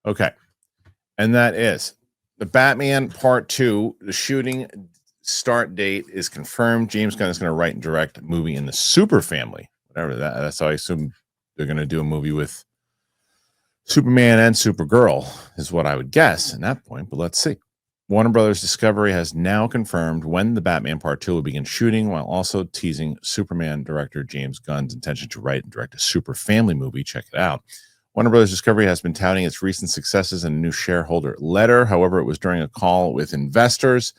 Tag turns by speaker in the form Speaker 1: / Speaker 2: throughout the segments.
Speaker 1: Okay. And that is the Batman Part 2. The shooting start date is confirmed. James Gunn is going to write and direct a movie in the Super family. Whatever that's how I assume they're going to do a movie with Superman and Supergirl is what I would guess at that point, but let's see. Warner Brothers Discovery has now confirmed when the Batman Part 2 will begin shooting, while also teasing Superman director James Gunn's intention to write and direct a super family movie. Check it out. Warner Brothers Discovery has been touting its recent successes in a new shareholder letter. However, it was during a call with investors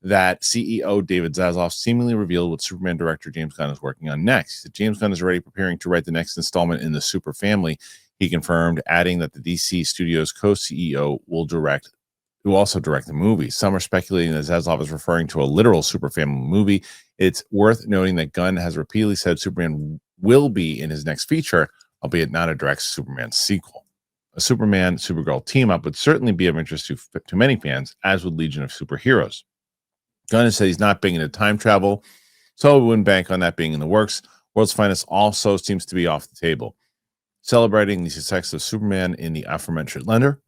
Speaker 1: that CEO David Zaslav seemingly revealed what Superman director James Gunn is working on next. James Gunn is already preparing to write the next installment in the super family, he confirmed, adding that the DC Studios co-CEO will also direct the movie. Some are speculating that Zaslav is referring to a literal super family movie. It's worth noting that Gunn has repeatedly said Superman will be in his next feature, albeit not a direct Superman sequel. A Superman Supergirl team up would certainly be of interest to many fans, as would Legion of Superheroes. Gunn has said he's not big into time travel, so we wouldn't bank on that being in the works. World's Finest also seems to be off the table. Celebrating the success of Superman in the aforementioned letter,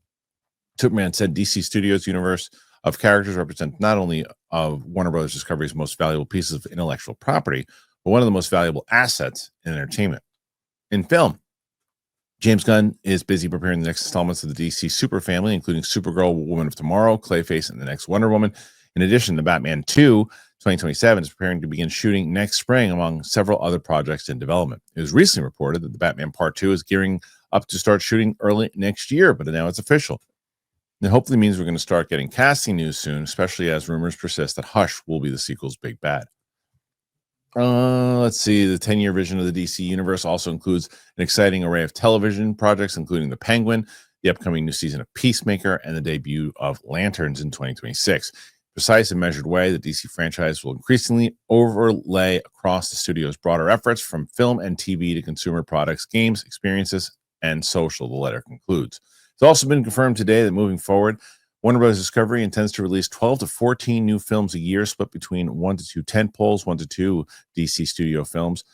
Speaker 1: Superman said DC Studios' universe of characters represent not only of Warner Brothers Discovery's most valuable pieces of intellectual property, but one of the most valuable assets in entertainment. In film, James Gunn is busy preparing the next installments of the DC Super family, including Supergirl, Woman of Tomorrow, Clayface, and the next Wonder Woman. In addition, the Batman 2 2027 is preparing to begin shooting next spring, among several other projects in development. It was recently reported that the Batman Part 2 is gearing up to start shooting early next year, but now it's official. It hopefully means we're going to start getting casting news soon, especially as rumors persist that Hush will be the sequel's big bad. Let's see. The 10-year vision of the DC universe also includes an exciting array of television projects, including The Penguin, the upcoming new season of Peacemaker, and the debut of Lanterns in 2026. Precise and measured way, the DC franchise will increasingly overlay across the studio's broader efforts from film and TV to consumer products, games, experiences, and social, the letter concludes. It's also been confirmed today that moving forward, Warner Bros. Discovery intends to release 12 to 14 new films a year, split between 1 to 2 tentpoles, 1 to 2 DC studio films,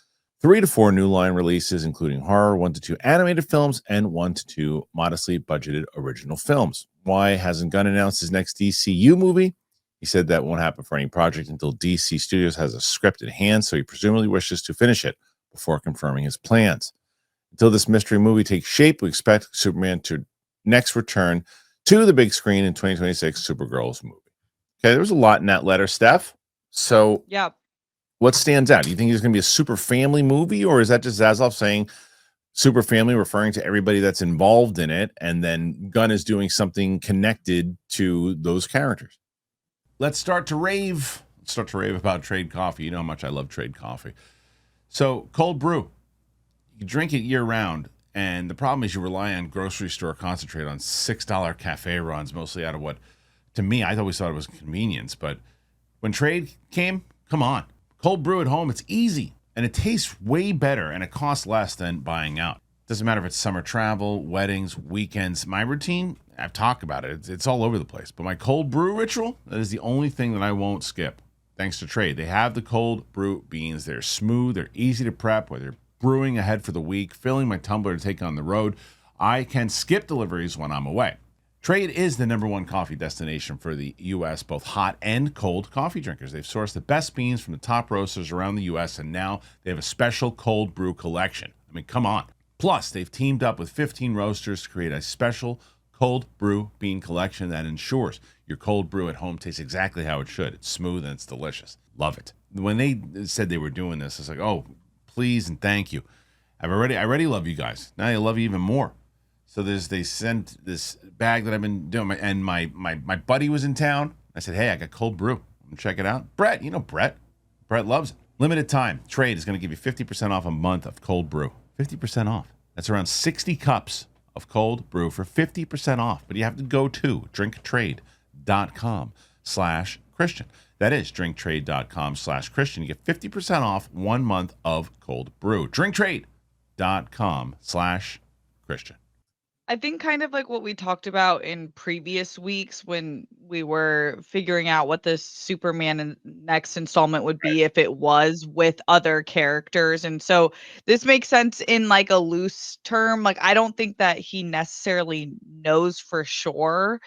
Speaker 1: 3 to 4 new line releases, including horror, 1 to 2 animated films, and 1 to 2 modestly budgeted original films. Why hasn't Gunn announced his next DCU movie? He said that won't happen for any project until DC Studios has a script in hand, so he presumably wishes to finish it before confirming his plans. Until this mystery movie takes shape, we expect Superman to next return to the big screen in 2026, Supergirl's movie. Okay, there was a lot in that letter, Steph. So,
Speaker 2: yeah,
Speaker 1: what stands out? Do you think there's going to be a super family movie, or is that just Zaslav saying super family, referring to everybody that's involved in it, and then Gunn is doing something connected to those characters? Let's start to rave. Let's start to rave about Trade Coffee. You know how much I love Trade Coffee. So, cold brew. You drink it year round. And the problem is you rely on grocery store concentrate on $6 cafe runs, mostly out of what, to me, I always thought it was convenience. But when Trade came, come on. Cold brew at home, it's easy. And it tastes way better, and it costs less than buying out. Doesn't matter if it's summer travel, weddings, weekends. My routine, I've talked about it. It's all over the place. But my cold brew ritual, that is the only thing that I won't skip. Thanks to Trade. They have the cold brew beans. They're smooth. They're easy to prep, whether you're brewing ahead for the week, filling my tumbler to take on the road. I can skip deliveries when I'm away. Trade is the #1 coffee destination for the U.S., both hot and cold coffee drinkers. They've sourced the best beans from the top roasters around the U.S., and now they have a special cold brew collection. I mean, come on. Plus, they've teamed up with 15 roasters to create a special cold brew bean collection that ensures your cold brew at home tastes exactly how it should. It's smooth and it's delicious. Love it. When they said they were doing this, it's like, oh, please and thank you. I already love you guys. Now I love you even more. So they sent this bag that I've been doing, and my buddy was in town. I said, hey, I got cold brew. Check it out. Brett, you know Brett. Brett loves it. Limited time. Trade is going to give you 50% off a month of cold brew. 50% off. That's around 60 cups of cold brew for 50% off. But you have to go to drinktrade.com/Christian. That is drinktrade.com/Christian. You get 50% off 1 month of cold brew. Drinktrade.com/Christian.
Speaker 2: I think kind of like what we talked about in previous weeks when we were figuring out what the next installment would be if it was with other characters. And so this makes sense in like a loose term. Like, I don't think that he necessarily knows for sure.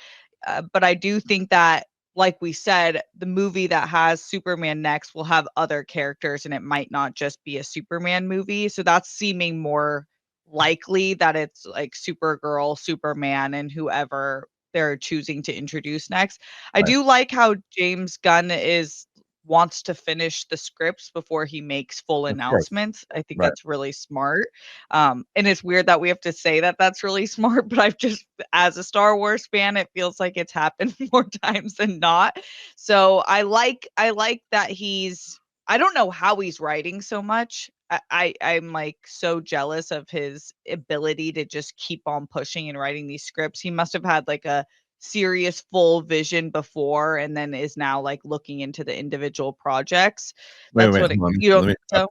Speaker 2: But I do think that, like we said, the movie that has Superman next will have other characters and it might not just be a Superman movie. So that's seeming more likely that it's like Supergirl, Superman, and whoever they're choosing to introduce next. I
Speaker 1: Right.
Speaker 2: do like how James Gunn is wants to finish the scripts before he makes full
Speaker 1: Of course.
Speaker 2: announcements. I think
Speaker 1: Right.
Speaker 2: that's really smart. And it's weird that we have to say that that's really smart, but I've just, as a Star Wars fan, it feels like it's happened more times than not. So I like that he's, I don't know how he's writing so much. I'm like so jealous of his ability to just keep on pushing and writing these scripts. He must have had like a serious full vision before and then is now like looking into the individual projects.
Speaker 1: Wait,
Speaker 2: That's
Speaker 1: wait.
Speaker 2: what it,
Speaker 1: Hold on.
Speaker 2: you don't
Speaker 1: Let me
Speaker 2: think so?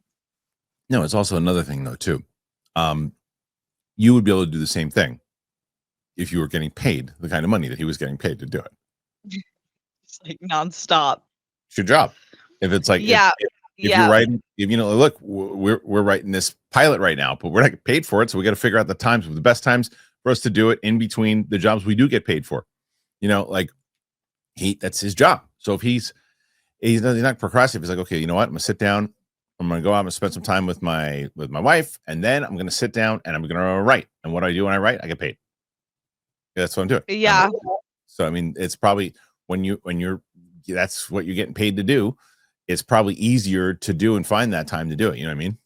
Speaker 1: No, it's also another thing though too. Um, you would be able to do the same thing if you were getting paid the kind of money that he was getting paid to do it.
Speaker 2: It's like nonstop.
Speaker 1: It's your job. If it's like
Speaker 2: Yeah.
Speaker 1: if you're
Speaker 2: Yeah.
Speaker 1: writing, if you know, look, we're writing this pilot right now, but we're not getting paid for it, so we got to figure out the times, the best times for us to do it in between the jobs we do get paid for. You know, like that's his job. So if he's not procrastinating, he's like, okay, you know what, I'm gonna sit down, I'm gonna go out and spend some time with my wife, and then I'm gonna sit down and I'm gonna write. And what do I do when I write? I get paid. That's what I'm doing.
Speaker 2: Yeah.
Speaker 1: So I mean, it's probably when you're that's what you're getting paid to do. It's probably easier to do and find that time to do it. You know what I mean?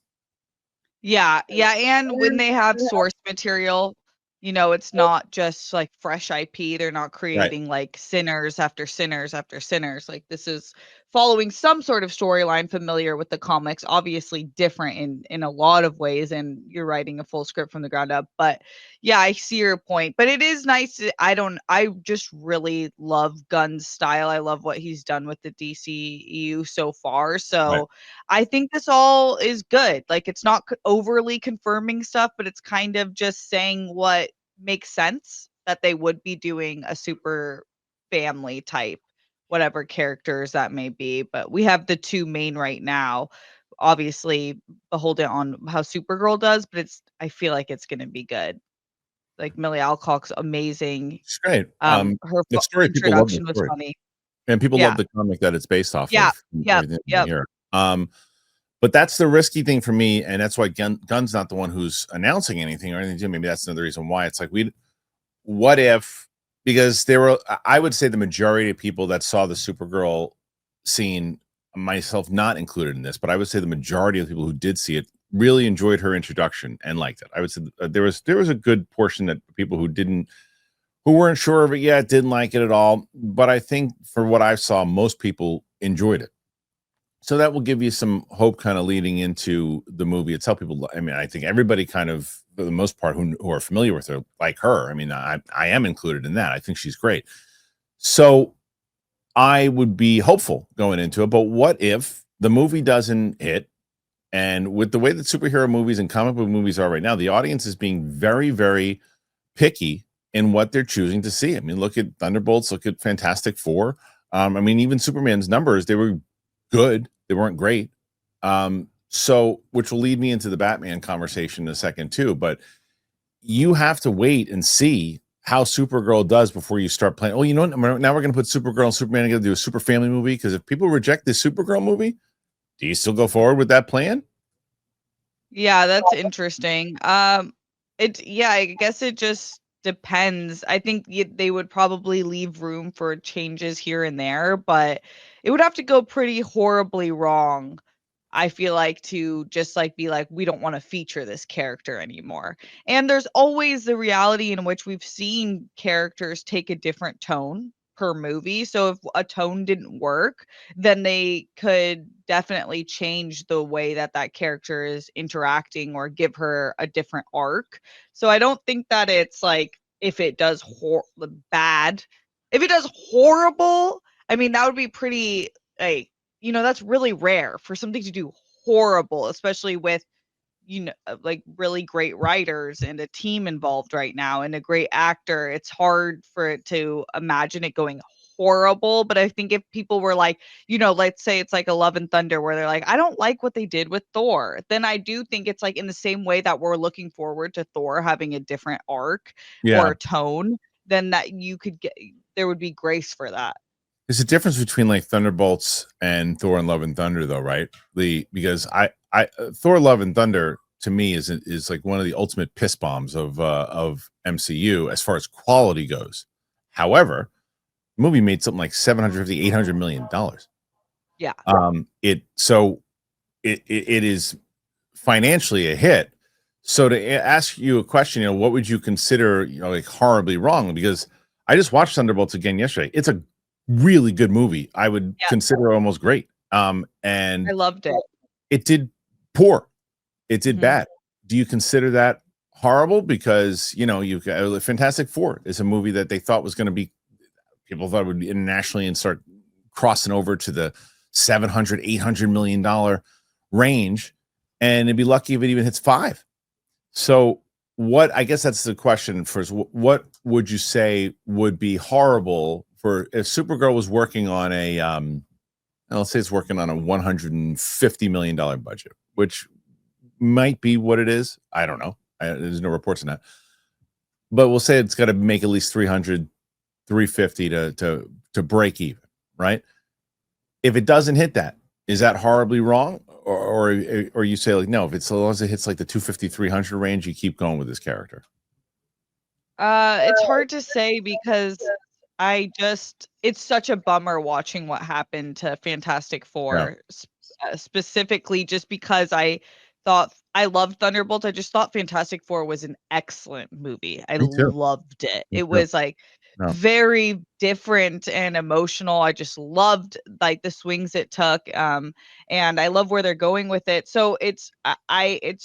Speaker 2: Yeah, yeah, and when they have source material, it's not just like fresh IP. They're not
Speaker 1: Right.
Speaker 2: creating like sinners after sinners after sinners. Like this is following some sort of storyline familiar with the comics, obviously different in a lot of ways, and you're writing a full script from the ground up. But yeah, I see your point. But it is nice. I just really love Gunn's style. I love what he's done with the DCEU so far.
Speaker 1: Right.
Speaker 2: So I think this all is good. Like it's not overly confirming stuff, but it's kind of just saying what makes sense that they would be doing a super family type, whatever characters that may be. But we have the two main right now. Obviously, beholden on how Supergirl does, but I feel like it's going to be good. Like Millie Alcock's amazing.
Speaker 1: It's great.
Speaker 2: Her
Speaker 1: The story, people love the
Speaker 2: introduction was
Speaker 1: story,
Speaker 2: funny.
Speaker 1: and people love
Speaker 2: Yeah.
Speaker 1: the comic that it's based off
Speaker 2: Yeah.
Speaker 1: of. And
Speaker 2: Yep.
Speaker 1: everything
Speaker 2: Yep.
Speaker 1: here. But that's the risky thing for me, and that's why Gunn's not the one who's announcing anything or anything. Maybe that's another reason why it's like what if, because there were, I would say the majority of people that saw the Supergirl scene, myself not included in this, but I would say the majority of people who did see it really enjoyed her introduction and liked it. I would say there was a good portion that people who weren't sure of it yet didn't like it at all, but I think for what I saw, most people enjoyed it. So that will give you some hope kind of leading into the movie itself. People, I mean, I think everybody kind of, for the most part, who are familiar with her, like her. I mean, I am included in that. I think she's great. So I would be hopeful going into it. But what if the movie doesn't hit? And with the way that superhero movies and comic book movies are right now, the audience is being very, very picky in what they're choosing to see. I mean, look at Thunderbolts, look at Fantastic Four. I mean, even Superman's numbers, they were good. They weren't great. So which will lead me into the Batman conversation in a second too. But you have to wait and see how Supergirl does before you start playing. Oh, you know what? Now we're going to put Supergirl and Superman together to do a super family movie. Because if people reject this Supergirl movie, do you still go forward with that plan?
Speaker 2: Yeah, that's interesting. Yeah, I guess it just depends. I think they would probably leave room for changes here and there, but it would have to go pretty horribly wrong, I feel like, to just like be like, we don't want to feature this character anymore. And there's always the reality in which we've seen characters take a different tone per movie. So if a tone didn't work, then they could definitely change the way that that character is interacting or give her a different arc. So I don't think that it's like if it does bad, if it does horrible, I mean that would be pretty like, that's really rare for something to do horrible, especially with like really great writers and a team involved right now and a great actor. It's hard for it to imagine it going horrible. But I think if people were like, let's say it's like a Love and Thunder where they're like, I don't like what they did with Thor, then I do think it's like in the same way that we're looking forward to Thor having a different arc
Speaker 1: Yeah.
Speaker 2: or tone, then that you could get, there would be grace for that.
Speaker 1: There's a difference between like Thunderbolts and Thor and Love and Thunder, though, right? Because Thor Love and Thunder to me is like one of the ultimate piss bombs of MCU as far as quality goes. However, the movie made something like 750, $800 million.
Speaker 2: Yeah.
Speaker 1: It is financially a hit. So to ask you a question, what would you consider, like horribly wrong? Because I just watched Thunderbolts again yesterday. It's a really good movie. I would consider it almost great. And
Speaker 2: I loved it.
Speaker 1: It did poor. It did
Speaker 2: Mhm.
Speaker 1: bad. Do you consider that horrible? Because you've got Fantastic Four is a movie that they thought was going to be, people thought it would be internationally and start crossing over to the 700, $800 million range, and it'd be lucky if it even hits 5. So I guess that's the question first. What would you say would be horrible for if Supergirl was working on let's say it's working on a $150 million budget, which might be what it is. I don't know. There's no reports on that. But we'll say it's got to make at least 300, 350 to break even, right? If it doesn't hit that, is that horribly wrong? Or you say like, no, if it's, as long as it hits like the 250, 300 range, you keep going with this character?
Speaker 2: It's hard to say because it's such a bummer watching what happened to Fantastic Four, specifically just because I thought I loved Thunderbolts. I just thought Fantastic Four was an excellent movie. I loved it. It was like very different and emotional. I just loved like the swings it took. And I love where they're going with it. So it's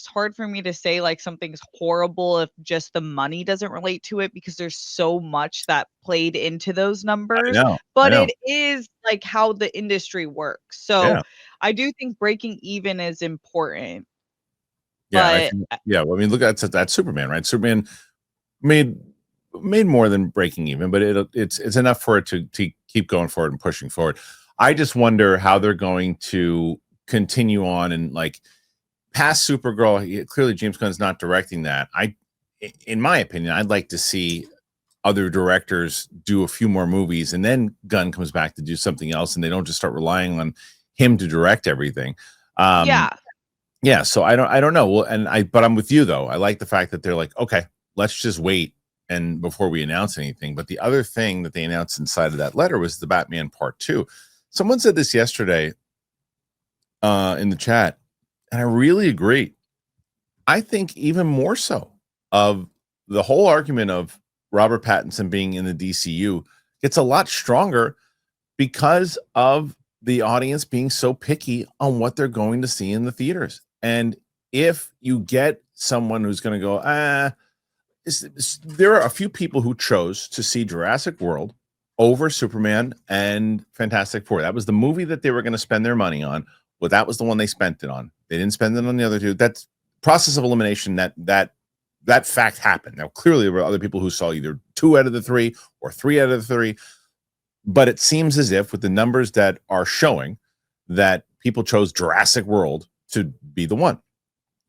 Speaker 2: hard for me to say like something's horrible if just the money doesn't relate to it, because there's so much that played into those numbers. But it is like how the industry works. So I do think breaking even is important.
Speaker 1: Yeah, well, I mean, look at that Superman, right? Superman made more than breaking even, but it's enough for it to keep going forward and pushing forward. I just wonder how they're going to continue on and like past Supergirl. Clearly, James Gunn's not directing that. In my opinion, I'd like to see other directors do a few more movies, and then Gunn comes back to do something else, and they don't just start relying on him to direct everything. Yeah. So I don't know. Well, but I'm with you though. I like the fact that they're like, okay, let's just wait and before we announce anything. But the other thing that they announced inside of that letter was the Batman Part 2. Someone said this yesterday in the chat, and I really agree. I think even more so of the whole argument of Robert Pattinson being in the DCU gets a lot stronger because of the audience being so picky on what they're going to see in the theaters. And if you get someone who's going to go, there are a few people who chose to see Jurassic World over Superman and Fantastic Four. That was the movie that they were going to spend their money on. Well, that was the one they spent it on. They didn't spend it on the other two. That's process of elimination. That fact happened. Now, clearly, there were other people who saw either 2 out of the 3 or 3 out of the 3. But it seems as if with the numbers that are showing that people chose Jurassic World to be the one.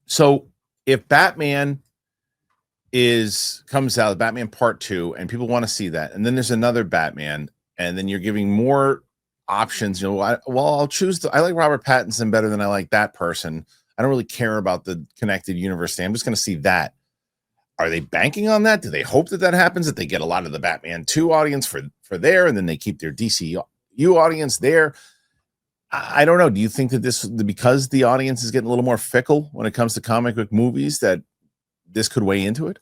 Speaker 1: So if Batman comes out, Batman Part 2, and people want to see that, and then there's another Batman, and then you're giving more options, I'll choose I like Robert Pattinson better than I like that person. I don't really care about the connected universe thing. I'm just going to see that. Are they banking on that? Do they hope that happens, that they get a lot of the Batman 2 audience for there, and then they keep their DCU audience there? I don't know. Do you think that because the audience is getting a little more fickle when it comes to comic book movies, that this could weigh into it?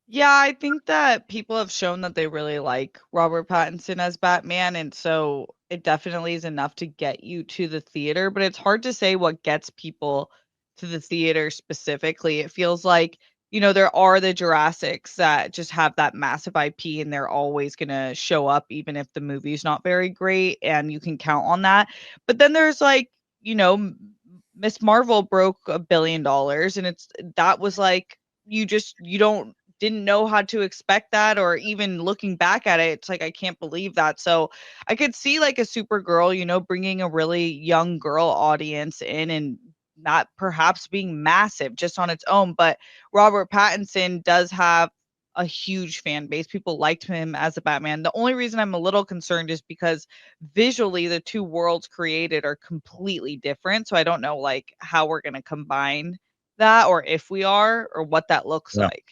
Speaker 2: Yeah, I think that people have shown that they really like Robert Pattinson as Batman, and so it definitely is enough to get you to the theater, but it's hard to say what gets people to the theater specifically. It feels like, there are the Jurassics that just have that massive IP and they're always going to show up even if the movie's not very great, and you can count on that. But then there's like, Miss Marvel broke $1 billion, and that was like you didn't know how to expect that, or even looking back at it, it's like I can't believe that. So I could see like a Supergirl, bringing a really young girl audience in and not perhaps being massive just on its own. But Robert Pattinson does have a huge fan base. People liked him as a Batman. The only reason I'm a little concerned is because visually the two worlds created are completely different. So I don't know like how we're going to combine that, or if we are, or what that looks
Speaker 1: Yeah,
Speaker 2: like.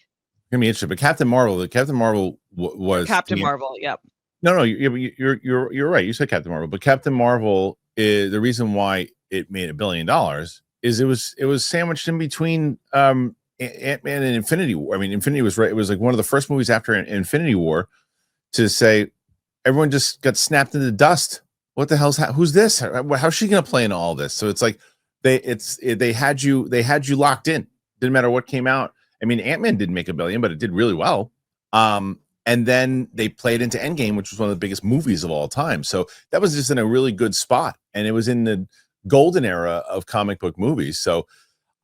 Speaker 1: gonna be interesting. But Captain Marvel
Speaker 2: Or
Speaker 1: was, I
Speaker 2: Captain
Speaker 1: mean,
Speaker 2: Marvel, yep.
Speaker 1: no, you're right. You said Captain Marvel, but Captain Marvel is the reason why it made $1 billion is it was sandwiched in between Ant-Man and Infinity War. I mean, Infinity was right. It was like one of the first movies after Infinity War to say everyone just got snapped into dust. What the who's this? How's she gonna play in all this? So it's like they had you locked in. Didn't matter what came out. I mean, Ant-Man didn't make $1 billion, but it did really well. And then they played into Endgame, which was one of the biggest movies of all time. So that was just in a really good spot, and it was in the golden era of comic book movies. So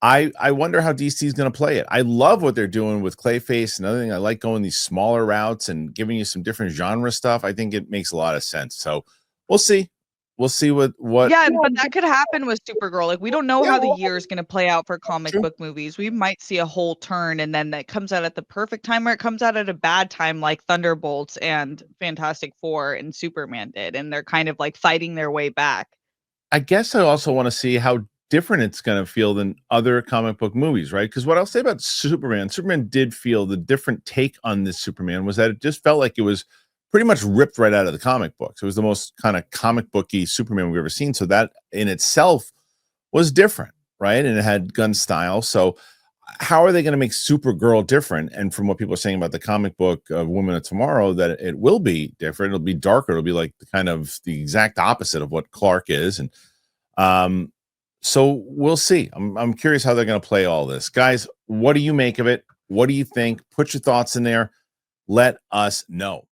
Speaker 1: I wonder how DC is going to play it. I love what they're doing with Clayface and other thing. I like going these smaller routes and giving you some different genre stuff. I think it makes a lot of sense. So we'll see. We'll see what.
Speaker 2: Yeah, but that could happen with Supergirl. Like, we don't know how the
Speaker 1: Yeah,
Speaker 2: year is going to play out for comic
Speaker 1: true.
Speaker 2: book movies. We might see a whole turn, and then that comes out at the perfect time, or it comes out at a bad time, like Thunderbolts and Fantastic Four and Superman did, and they're kind of like fighting their way back.
Speaker 1: I guess I also want to see how different it's going to feel than other comic book movies, right? Because what I'll say about Superman did feel the different take on this Superman was that it just felt like it was pretty much ripped right out of the comic books. It was the most kind of comic booky Superman we've ever seen. So that in itself was different, right? And it had gun style. So how are they going to make Supergirl different? And from what people are saying about the comic book of Women of Tomorrow, that it will be different. It'll be darker. It'll be like the exact opposite of what Clark is. And um, so we'll see. I'm curious how they're going to play all this. Guys, what do you make of it? What do you think? Put your thoughts in there. Let us know.